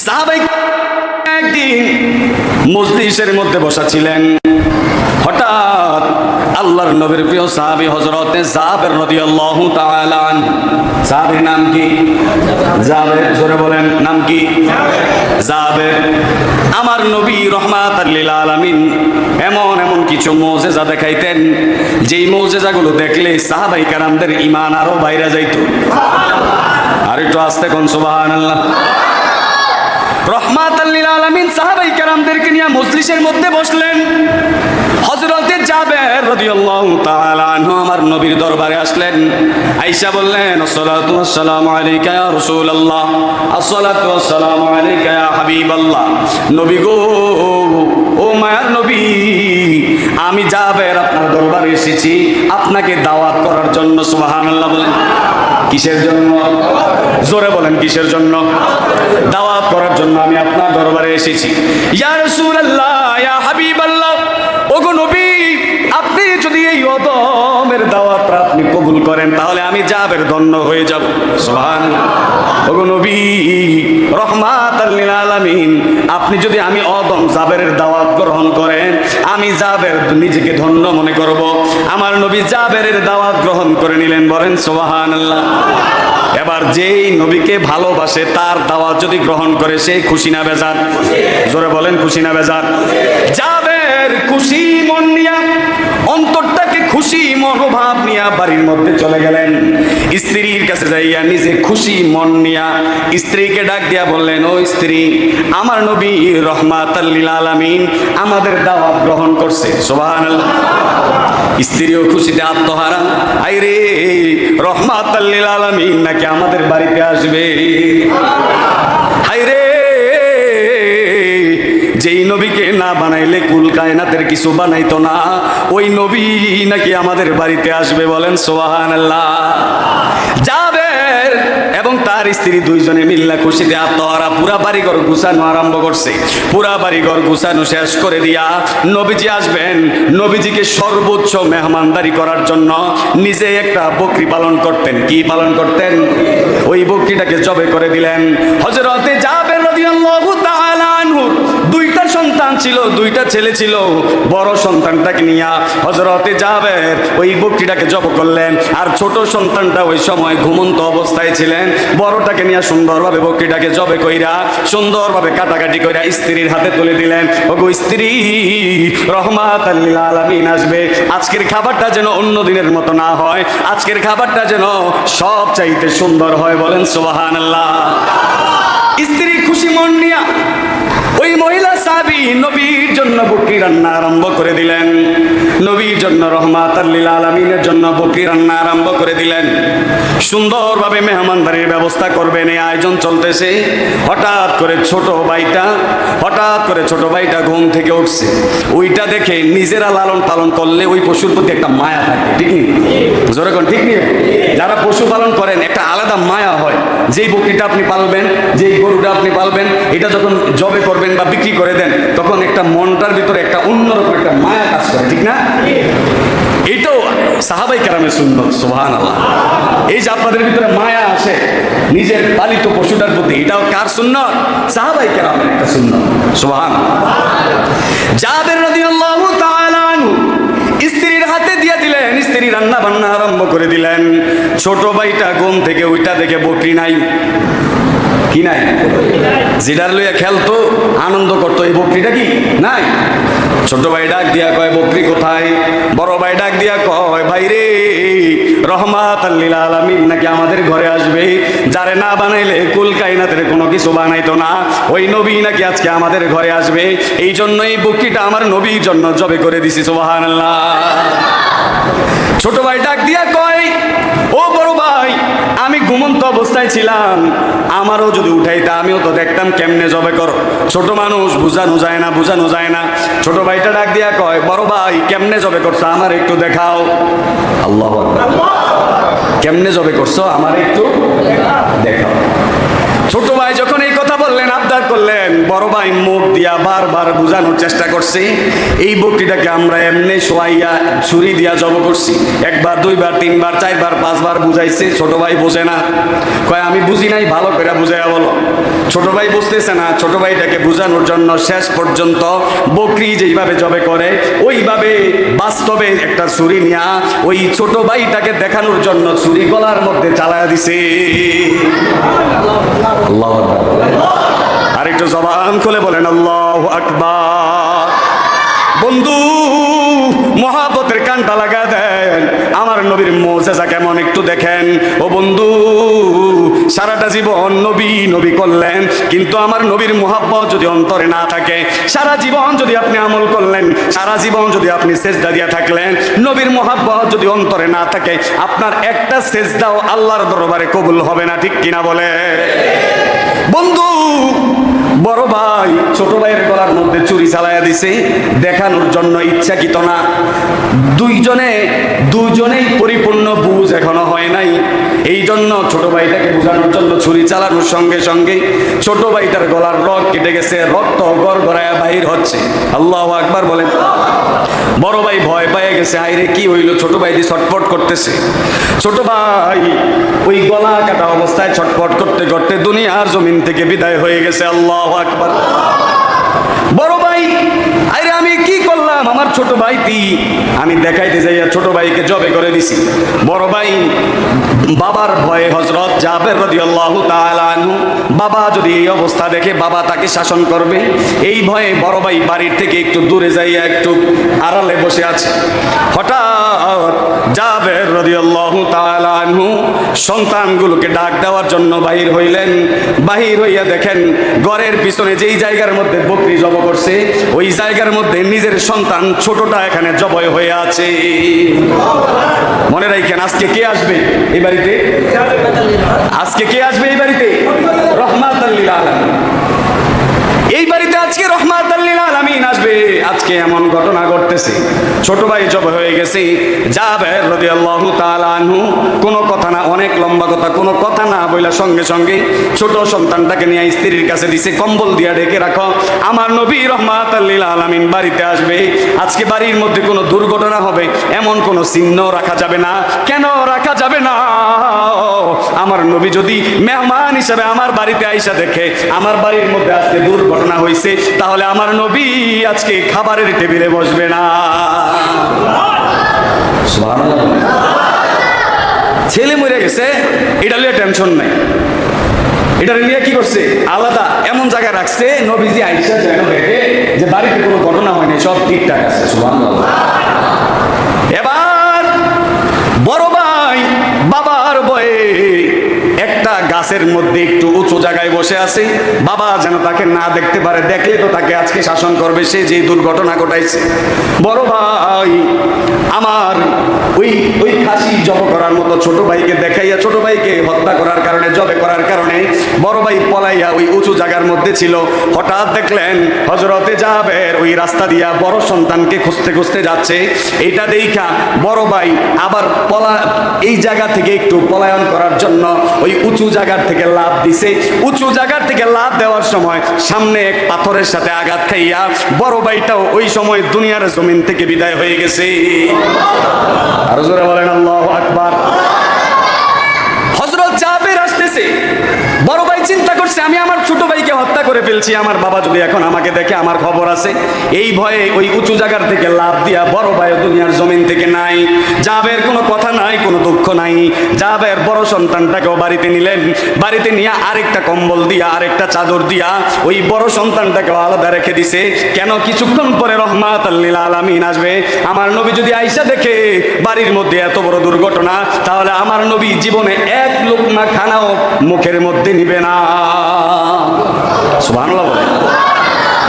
সাহাবাই একদিন মজলিসের মধ্যে বসা ছিলেন, হঠাৎ আল্লাহর নবীর প্রিয় সাহাবী হযরতে জাবের রাদিয়াল্লাহু তাআলা আনহু, সাহাবীর নাম কি? জাবের। জোরে বলেন, নাম কি? জাবের। আমার নবী রাহমাতাল লিল আলামিন এমন এমন কিছু মুজিজা দেখাইতেন, যেই মুজিজাগুলো দেখলে সাহাবাই কেরামদের ঈমান আরো বাইরে যাইতো। আর একটু আস্তে কোন সুবহানাল্লাহ। রহমাতাল লিল আলামিন সাহাবাই কেরামদেরকে নিয়ে মজলিসের মধ্যে বসলেন। হযরতে জাবের রাদিয়াল্লাহু তাআলা আনহু আমার নবীর দরবারে আসলেন। আয়েশা বললেন, আসসালাতু ওয়াসসালামু আলাইকা ইয়া রাসূলুল্লাহ, আসসালাতু ওয়াসসালামু আলাইকা ইয়া হাবিবাল্লাহ। নবী গো, ও মায়ার নবী, আমি জাবের আপনার দরবারে এসেছি আপনাকে দাওয়াত করার জন্য। সুবহানাল্লাহ বলেন। কিসের জন্য? জোরে বলেন, কিসের জন্য? দাওয়াত করার জন্য আমি আপনার দরবারে এসেছি। ইয়া রাসূলুল্লাহ, ইয়া হাবিবাল্লাহ, ওগো নবী, আপনি যদি এই অদমের দাওয়াতটা আপনি কবুল করেন তাহলে আমি জাবের ধন্য হয়ে যাব। সুবহানাল্লাহ। ওগো নবী রহমাতাল লিল আলামিন, আপনি যদি আমি অদম জাবেরের দাওয়াত গ্রহণ করেন আমি জাবের নিজেকে ধন্য মনে করব। আমার নবী জাবেরের দাওয়াত গ্রহণ করে নিলেন। বলেন সুবহানাল্লাহ। এবার যেই নবীকে ভালোবাসে তার দাওয়াত যদি গ্রহণ করে সে খুশি না বেজার? জোরে বলেন, খুশি না বেজার? জাবের খুশি মন নিয়া, অন্তরটাকে খুশি মনোভাব নিয়া বাড়ির মধ্যে চলে গেলেন। স্ত্রীর কাছে যাইয়া নিজে খুশি মন নিয়া স্ত্রীকে ডাক দিয়া বললেন, ও স্ত্রী, আমার নবী রহমাতাল লিল আলামিন আমাদের দাওয়াত গ্রহণ করছে। সুবহানাল্লাহ। স্ত্রীও খুশিতে আত্মহারা, আইরে রহমাতাল লিল আলামিন নাকি আমাদের বাড়িতে আসবে। হায়রে, যেই নবীকে না বানাইলে কুল কায়নাতের কিছু বানাইতো না, ওই নবী নাকি আমাদের বাড়িতে আসবে। বলেন সুবহানাল্লাহ। জাবের এবং তার স্ত্রী দুইজনে মিল্লা খুশিতে আত্মহারা পুরা বাড়িঘর গুছানো আরম্ভ করছে। পুরা বাড়িঘর গুছানো শেষ করে দিয়া নবীজি আসবেন, নবীজিকে সর্বোচ্চ মেহমানদারি করার জন্য নিজে একটা বকরি পালন করতেন। কি পালন করতেন? ওই বকরিটাকে জবে করে দিলেন। হযরতে জাবের রাদিয়াল্লাহু তাআলা আনহু দুইটা সন্তান ছিল, দুইটা ছেলে ছিল। বড় সন্তানটাকে নিয়ে হযরতে জাবের ওই বকরিটাকে জব করলেন, আর ছোট সন্তানটা ওই সময় ঘুমন্ত অবস্থায় ছিলেন। বড়টাকে নিয়ে সুন্দরভাবে বকরিটাকে জবে কইরা সুন্দরভাবে কাটাকাটি কইরা স্ত্রীর হাতে তুলে দিলেন। ওগো স্ত্রী, রহমাতাল লিল আলামিন আসবে, আজকের খাবারটা যেন অন্য দিনের মতো না হয়, আজকের খাবারটা যেন সব চাইতে সুন্দর হয়। বলেন সুবহানাল্লাহ। স্ত্রী খুশি মন নিয়া ওই মহিলা সাহাবী নবীর জন্য বকরি রান্না আরম্ভ করে দিলেন। নবীর জন্য রহমাতাল লিল আলামিনের জন্য বকরি রান্না আরম্ভ করে দিলেন। সুন্দরভাবে মেহমানদারির ব্যবস্থা করবেন এই আয়োজন চলতেছে। হঠাৎ করে ছোট ভাইটা ঘুম থেকে উঠছে। ওইটা দেখে নিজেরা লালন পালন করলে ওই পশুর প্রতি একটা মায়া থাকে, ঠিক নেই? জোরে কোন ঠিক নেই? যারা পশু পালন করেন একটা আলাদা মায়া হয়। যেই বকরিটা আপনি পালবেন, যেই গরুটা আপনি পালবেন, এটা যখন জবে করবেন বা বিক্রি করে দেন তখন একটা মনটার ভিতরে একটা অন্যরকম একটা মায়া কাজ করে, ঠিক না? এইটাও সাহাবাই কেরামের সুন্নত। সুবহানাল্লাহ। এই যে আপনাদের ভিতরে মায়া আসে নিজের পালিত পশুটার প্রতি, এটাও কার সুন্নত? সাহাবাই কেরামের একটা সুন্নত। সুবহানাল্লাহ। জাবের রাদিয়াল্লাহু তাআলা আনহু স্ত্রীর হাতে দিয়ে দিলেন, স্ত্রী রান্না বান্না আরম্ভ করে দিলেন। ছোট ভাইটা ঘুম থেকে ওইটা দেখে বকরি নাই, কি নাই, যেটার লইয়া খেলতো আনন্দ করতো, এই বকরিটা কি নাই। ছোট ভাই ডাক দিয়া কয়, বকরি কোথায়? বড় ভাই ডাক দিয়া কয়, ভাই রে, রহমাতাল লিল আলামিন নাকি আমাদের ঘরে আসবে, যারে না বানাইলে কুল কায়নাতের কোনো কিছু বানাইতো না, ওই নবী নাকি আজকে আমাদের ঘরে আসবে, এই জন্য এই বকরিটা আমার নবীর জন্য জবে করে দিছি। সুবহানাল্লাহ। ছোট ভাই ডাক দিয়া কয়, ও বড় ভাই, আমি ঘুমন্ত অবস্থায় ছিলাম, আমারও যদি উঠাইতা আমিও তো দেখতাম কেমনে জবে করো। ছোট মানুষ বুঝানো যায় না। ছোট ভাইটা ডাক দিয়া কয়, বড় ভাই কেমনে জবে করছো আমার একটু দেখাও। আল্লাহু আকবার। কেমনে জবে করছো আমার একটু দেখাও। ছোট ভাই যখন এই কথা বললেন, আবদার করলেন। বড় ভাই মুখ দিয়া বারবার বুঝানোর চেষ্টা করছে, এই বকরিটাকে আমরা এমনি শোয়াইয়া ছুরি দিয়া জব করছি। একবার, দুইবার, তিনবার, চারবার, পাঁচবার বুঝাইছে, ছোট ভাই বোঝে না। কয় আমি বুঝি নাই, ভালো করে বুঝাইয়া বলো। ছোট ভাই বুঝতেছে না। ছোট ভাইটাকে বুঝানোর জন্য শেষ পর্যন্ত বকরি যেইভাবে জবে করে ওইভাবে বাস্তবে একটা ছুরি নিয়া ওই ছোট ভাইটাকে দেখানোর জন্য ছুরি গলার মধ্যে চালায়া দিছে। আল্লাহু আকবার। আরেকটু জবান খুলে বলেন আল্লাহু আকবার। বন্ধু, মহাব্বতের কানটা লাগা দেন, আমার নবীর মুজিজা কেমন একটু দেখেন। ও বন্ধু, সারাটা জীবন নবী নবী করলেন, কিন্তু আমার নবীর মহাব্বত যদি অন্তরে না থাকে, সারা জীবন যদি আপনি আমল করলেন, সারা জীবন যদি আপনি সেজদা দিয়া থাকলেন, নবীর মহাব্বত যদি অন্তরে না থাকে, আপনার একটা সেজদাও আল্লাহর দরবারে কবুল হবে না। ঠিক কিনা বলে? বন্ধু, বড় ভাই ছোট ভাইয়ের গলার মধ্যে চুরি চালাইয়া দিছে দেখানোর জন্য, ইচ্ছাকৃত না। দুজনেই পরিপূর্ণ বুঝ এখনো হয় নাই। এই জন্য ছোট ভাইটাকে বোঝানোর জন্য ছুরি চালানোর সঙ্গে সঙ্গে ছোট ভাইটার গলার রগ কেটে গেছে, রক্ত গড়গড়ায়া বাহির হচ্ছে। আল্লাহু আকবার বলেন। বড় ভাই ভয় পেয়ে গেছে, হায়রে কি হইল? ছোট ভাই দিয়ে ছটফট করতেছে। ছোট ভাই ওই গলা কাটা অবস্থায় ছটফট করতে করতে দুনিয়ার জমিন থেকে বিদায় হয়ে গেছে। আল্লাহু আকবার। বড় ভাই, আরে আমি কি করলাম? আমার ছোট ভাইটি আমি দেখাইতে যাইয়া ছোট ভাইকে জবে করে দিছি। বড় ভাই বাবার ভয়ে, হযরত জাবের রাদিয়াল্লাহু তাআলা আনহু, বাবা যদি এই অবস্থা দেখে বাবা তাকে শাসন করবে, এই ভয়ে বড় ভাই বাড়ির থেকে একটু দূরে যাইয়া একটু আড়ালে বসে আছে। হঠাৎ জাবের রাদিয়াল্লাহু তাআলা আনহু সন্তানগুলোকে ডাক দেওয়ার জন্য বাহির হইলেন। বাহির হইয়া দেখেন ঘরের পিছনে যেই জায়গার মধ্যে বকরি জব করছে, ওই জায়গার মধ্যে নিজের সন্তান ছোটটা এখানে জবাই হয়ে আছে। মনে রাখেন, আজকে কে আসবে এই বাড়িতে? আজকে কে আসবে এই বাড়িতে? রহমাতুল লিল আলামিন। এই বাড়িতে আজকে রহমাতুল লিল আলামিন আসবে। আজকে এমন ঘটনা ঘটতেছে, ছোট ভাই জবাই হয়ে গেছে। জাবের রাদিয়াল্লাহু তাআলা আনহু কোনো কথা না, অনেক লম্বা কথা, কোনো কথা না বইলা সঙ্গে সঙ্গে ছোট সন্তানটাকে নিয়ে স্ত্রীর কাছে দিছে, কম্বল দিয়া ঢেকে রাখো, আমার নবী রহমাতুল লিল আলামিন বাড়িতে আসবে। আজকে বাড়ির মধ্যে কোনো দুর্ঘটনা হবে এমন কোনো চিহ্ন রাখা যাবে না। কেন রাখা যাবে না? আমার নবী যদি মেহমান হিসেবে আমার বাড়িতে আইসা দেখে আমার বাড়ির মধ্যে আজকে দুর্ঘটনা হয়েছে, তাহলে আমার নবী আজকে খাবারের টেবিলে বসবে না। ছেলে মরে গেছে, এটা নিয়ে টেনশন নাই। এটা নিয়ে কি করছে? আলাদা এমন জায়গায় রাখছে, নবীজি আইসা যেন দেখে যে বাড়িতে কোনো ঘটনা হয়নি, সব ঠিকঠাক আছে। সুবহানাল্লাহ। এবার বড় ভাই বাবার ভয়ে একটা গাছের মধ্যে একটু উঁচু জায়গায় বসে আছে। বাবা যেন তাকে না দেখতে পারে, দেখলে তো তাকে আজকে শাসন করবে, সে যে দুর্ঘটনা ঘটাইছে। বড় ভাই আমার ওই খাসি জব করার মতো ছোট ভাইকে দেখাইয়া, ছোট ভাইকে হত্যা করার কারণে, জবে করার কারণে বড় ভাই পলাইয়া ওই উঁচু জায়গার মধ্যে ছিল। হঠাৎ দেখলেন হযরতে জাবের ওই রাস্তা দিয়া বড় সন্তানকে খুঁজতে খুঁজতে যাচ্ছে। এইটা দেখা বড় ভাই আবার এই জায়গা থেকে একটু পলায়ন করার জন্য ওই উঁচু জায়গার থেকে লাফ দিছে। উঁচু জায়গার থেকে লাফ দেওয়ার সময় সামনে এক পাথরের সাথে আঘাত খাইয়া বড় ভাইটাও ওই সময় দুনিয়ার জমিন থেকে বিদায় হয়ে গেছে। আর জোরে বলেন আল্লাহু আকবার। হযরত জাবের আসতেছে, বড় ভাই চিন্তা করছে আমি আমার ছোট ভাইকে হত্যা করে ফেলছি, আমার বাবা যদি এখন আমাকে দেখে আমার খবর আছে। এই ভয়ে ওই উঁচু জায়গার থেকে লাফ দিয়া বড় ভাই দুনিয়ার জমিন থেকে নাই। জাবের কোনো কথা নাই, কোনো দুঃখ নাই। জাবের বড় সন্তানটাকেও বাড়িতে নিলেন। বাড়িতে নিয়ে আরেকটা কম্বল দিয়া, আরেকটা চাদর দিয়া ওই বড় সন্তানটাকেও আলাদা রেখে দিছে। কেন? কিছুক্ষণ পরে রহমাতুল লিল আলামিন আসবে। আমার নবী যদি আইসা দেখে বাড়ির মধ্যে এত বড় দুর্ঘটনা, তাহলে আমার নবী জীবনে এক লোকমা খানাও মুখের মধ্যে নিবে না। সুবহানাল্লাহ।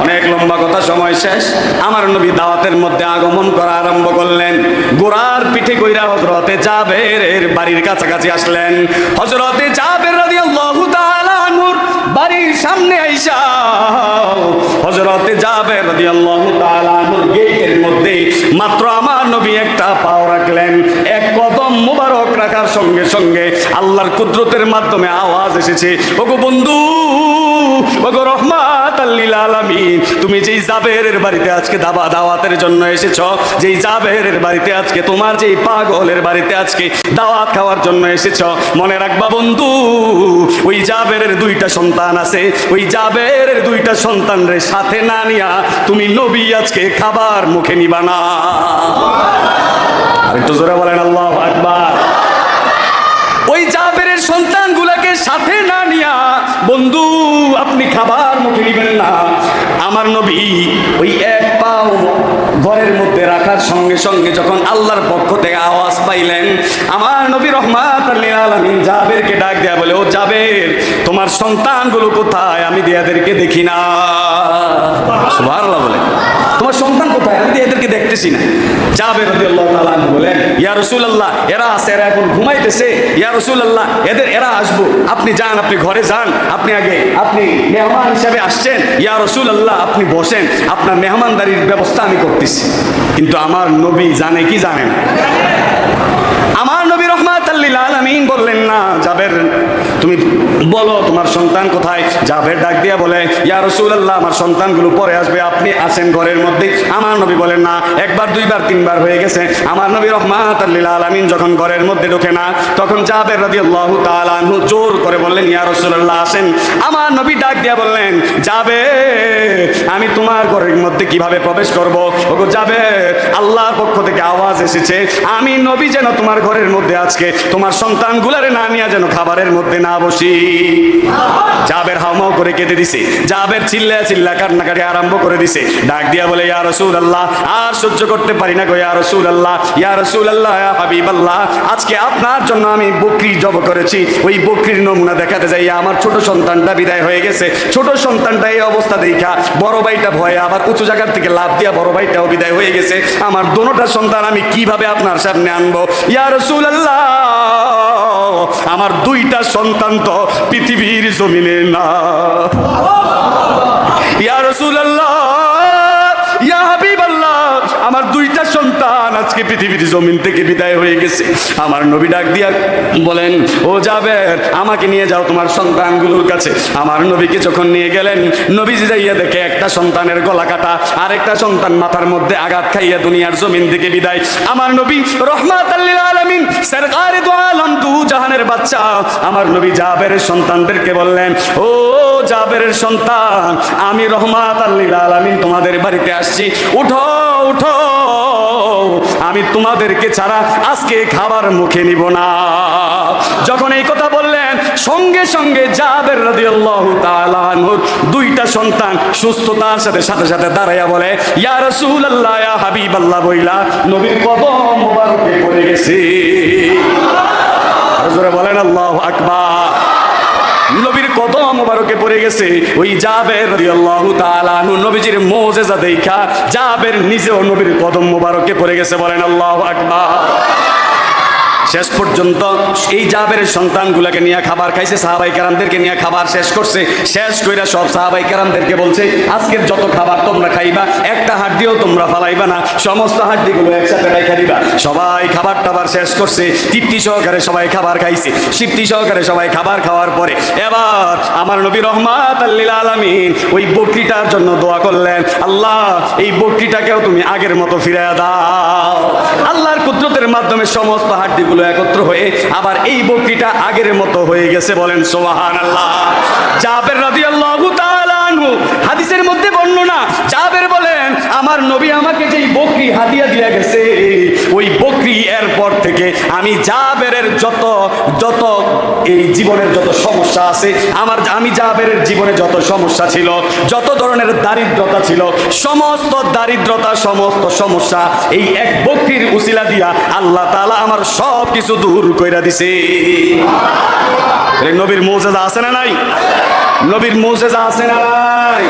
অনেক লম্বা কথা, সময় শেষ। আমার নবী দাওয়াতের মধ্যে আগমন করা আরম্ভ করলেন। গোড়ার পিঠে কইরা হযরতে জাবেরের বাড়ির কাছাকাছি আসলেন। হযরতে জাবের রাদিয়াল্লাহু তাআলা আনহুর বাড়ির সামনে আইসা হযরতে জাবের রাদিয়াল্লাহু তাআলা আনহুর গেটের মধ্যে মাত্র আমার নবী একটা পাও রাখলেন। এক কদম মুবারক রাখার সঙ্গে সঙ্গে আল্লাহর কুদরতের মাধ্যমে আওয়াজ এসেছে, ওগো বন্ধু ওগো রহমাতাল লিল আলামিন, তুমি যেই জাবেরের বাড়িতে আজকে দাওয়াতের জন্য এসেছো, যেই জাবেরের বাড়িতে আজকে, তোমার যেই পাগলের বাড়িতে আজকে দাওয়াত খাওয়ার জন্য এসেছো, মনে রাখবা বন্ধু, ওই জাবেরের দুইটা সন্তান আছে, ওই জাবেরের দুইটা সন্তানরে সাথে না নিয়া তুমি নবী আজকে খাবার মুখে নিবা না। আরেকটু জোরে বলেন আল্লাহু আকবার। ওই জাবেরের সন্তানগুলোকে সাথে না নিয়া বন্ধু আপনি খাবার মুখে নিবেন না। আমার নবী ওই এক পাও ঘরের মধ্যে রাখার সঙ্গে সঙ্গে যখন আল্লাহর পক্ষ থেকে আওয়াজ পাইলেন, আমার নবী রহমাতুল লিল আলামিন জাবেরকে ডাক দেয়া বলে, ও জাবের, তোমার সন্তানগুলো কোথায়? আমি এদেরকে দেখি না। সুবহানাল্লাহ বলে, তোমার সন্তান কোথায়? আমি এদেরকে দেখতেছি না। জাবের রাদিয়াল্লাহু তাআলা আনহু বলেন, ইয়া রাসূলুল্লাহ, এরা আছে, এরা এখন ঘুমাইতেছে। ইয়া রাসূলুল্লাহ, এরা আসবো, আপনি যান, আপনি ঘরে যান, আপনি মেহমান হিসাবে আসছেন, ইয়া রাসূলুল্লাহ আপনি বসেন, আপনার মেহমানদারির ব্যবস্থা আমি করতেছি। কিন্তু আমার নবী জানে কি জানে না? আমার নবী রহমাতুল লিল আলামিন বললেন, না জাবের, তুমি বলো তোমার সন্তান কোথায়? জাবের ডাক দিয়া বলে, ইয়া রাসূলুল্লাহ, আমার সন্তানগুলো পরে আসবে, আপনি আছেন ঘরের মধ্যে। আমার নবী বলেন, না, একবার, দুইবার, তিনবার হয়ে গেছে। আমার নবী রহমাতুল লিল আলামিন যখন ঘরের মধ্যে ঢোকে না, তখন জাবের রাদিয়াল্লাহু তাআলা আনহু জোর করে বললেন, ইয়া রাসূলুল্লাহ আসেন। আমার নবী ডাক দিয়া বললেন, জাবের, আমি তোমার ঘরের মধ্যে কিভাবে প্রবেশ করব? ওগো জাবের, আল্লাহর পক্ষ থেকে আওয়াজ এসেছে, আমি নবী যেন তোমার ঘরের মধ্যে আজকে তোমার সন্তানগুলারে না নিয়ে যেন খাবারের মধ্যে না বসি। জাবের হাউমাউ করে কেঁদে দিছে। জাবের চিল্লা কান্নাকাটি আরম্ভ করে দিছে। ডাক দিয়া বলে, ইয়া রাসূলুল্লাহ, আর সহ্য করতে পারি না গো ইয়া রাসূলুল্লাহ, ইয়া রাসূলুল্লাহ, ইয়া হাবিবাল্লাহ, আজকে আপনার জন্য আমি বকরি জব করেছি। ওই বকরির নমুনা দেখাতে যাই আমার ছোট সন্তানটা বিদায় হয়ে গেছে। ছোট সন্তানটা এই অবস্থা দেখা বড় ভাইটা ভয়ে আবার উঁচু জায়গার থেকে লাফ দিয়া বড় ভাইটাও বিদায় হয়ে গেছে। আমার দোনোটা সন্তান আমি কিভাবে আপনার সামনে আনবো? ইয়া রাসূলুল্লাহ, আমার দুইটা সন্তান তো পৃথিবীর জমিনে না। ইয়া রাসূলুল্লাহ, ইয়া হাবিবাল্লাহ, আমার দুইটা সন্তান আজকে পৃথিবীর জমিন থেকে বিদায় হয়ে গেছে। আমার নবী ডাক দিয়া বলেন, ও জাবের, আমাকে নিয়ে যাও তোমার সন্তানগুলোর কাছে। আমার নবীকে যখন নিয়ে গেলেন, নবীজি যাইয়া দেখে একটা সন্তানের গলা কাটা, আর একটা সন্তান মাথার মধ্যে আঘাত খাইয়া দুনিয়ার জমিন থেকে বিদায়। আমার নবী রহমাতুল লিল আলামিন, সরকারে দু আলম, দু জাহানের বাদশা, আমার নবী জাবেরের সন্তানদেরকে বললেন, ও জাবেরের সন্তান, আমি রহমাতুল লিল আলামিন তোমাদের বাড়িতে আসছি, উঠো উঠো, আমি তোমাদেরকে ছাড়া আজকে খাবার মুখে নিব না। যখন এই কথা বললেন, সঙ্গে সঙ্গে জাবের রাদিয়াল্লাহু তাআলা আনহুর দুইটা সন্তান সুস্থতার সাথে সাথে দাঁড়াইয়া বলে, ইয়া রাসূলুল্লাহ, ইয়া হাবিবাল্লাহ বইলা নবীর কদম মোবারকে পড়ে গেছে। আর জোরে বলেন আল্লাহু আকবার। নবীর কদম মোবারকে পড়ে গেছে। ওই জাবের রাদিয়াল্লাহু তাআলা আনহু নবীজির মুজিজা দেখা জাবের নিজেও নবীর কদম মোবারকে পড়ে গেছে। বলেন আল্লাহু আকবার। শেষ পর্যন্ত এই জাবেরের সন্তানগুলোকে নিয়ে খাবার খাইছে, সাহাবাই কেরামদেরকে নিয়ে খাবার শেষ করছে। শেষ কইরা সব সাহাবাই কেরামদেরকে বলছে, আজকের যত খাবার তোমরা খাইবা, একটা হাড্ডিও তোমরা ফালাইবা না, সমস্ত হাড্ডিগুলো একসাথে রেখে দিবা। সবাই খাবার টাবার শেষ করছে, তৃপ্তি সহকারে সবাই খাবার খাইছে। তৃপ্তি সহকারে সবাই খাবার খাওয়ার পরে এবার আমার নবী রহমাতুল লিল আলামিন ওই বকরিটার জন্য দোয়া করলেন, আল্লাহ এই বকরিটাকেও তুমি আগের মতো ফিরিয়ে দাও। আল্লাহর কুদরতের মাধ্যমে সমস্ত হাড্ডিগুলো একত্র হয়ে আবার এই বকরিটা আগের মতো হয়ে গেছে। বলেন সুবহানাল্লাহ। জাবের রাদিয়াল্লাহু তাআলা আনহু হাদিসের মধ্যে বর্ণনা, জাবের বলেন, আমার নবী আমাকে যেই বকরি হাদিয়া দিয়ে গেছে, ওই বকরি এরপর থেকে আমি জাবেরের যত এই জীবনের যত সমস্যা আছে, আমি জাবেরের জীবনে যত সমস্যা ছিল, যত ধরনের দারিদ্রতা ছিল, সমস্ত দারিদ্রতা, সমস্ত সমস্যা এই এক বকরির উসিলা দিয়া আল্লাহ তাআলা আমার সব কিছু দূর কইরা দিছে। নবীর মুজিজা আছে না নাই? নবীর মুজিজা আছে না নাই?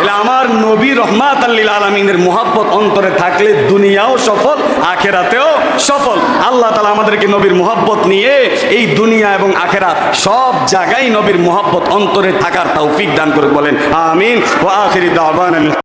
এলে আমার নবী রহমাতুল লিল আলামিনের মুহাব্বত অন্তরে থাকলে দুনিয়াও সফল, আখিরাতেও সফল। আল্লাহ তাআলা আমাদেরকে নবীর মুহাব্বত নিয়ে এই দুনিয়া এবং আখিরাত সব জায়গায় নবীর মুহাব্বত অন্তরে থাকার তৌফিক দান করে। বলেন আমিন। ওয়া আখিরি দাওয়ানা।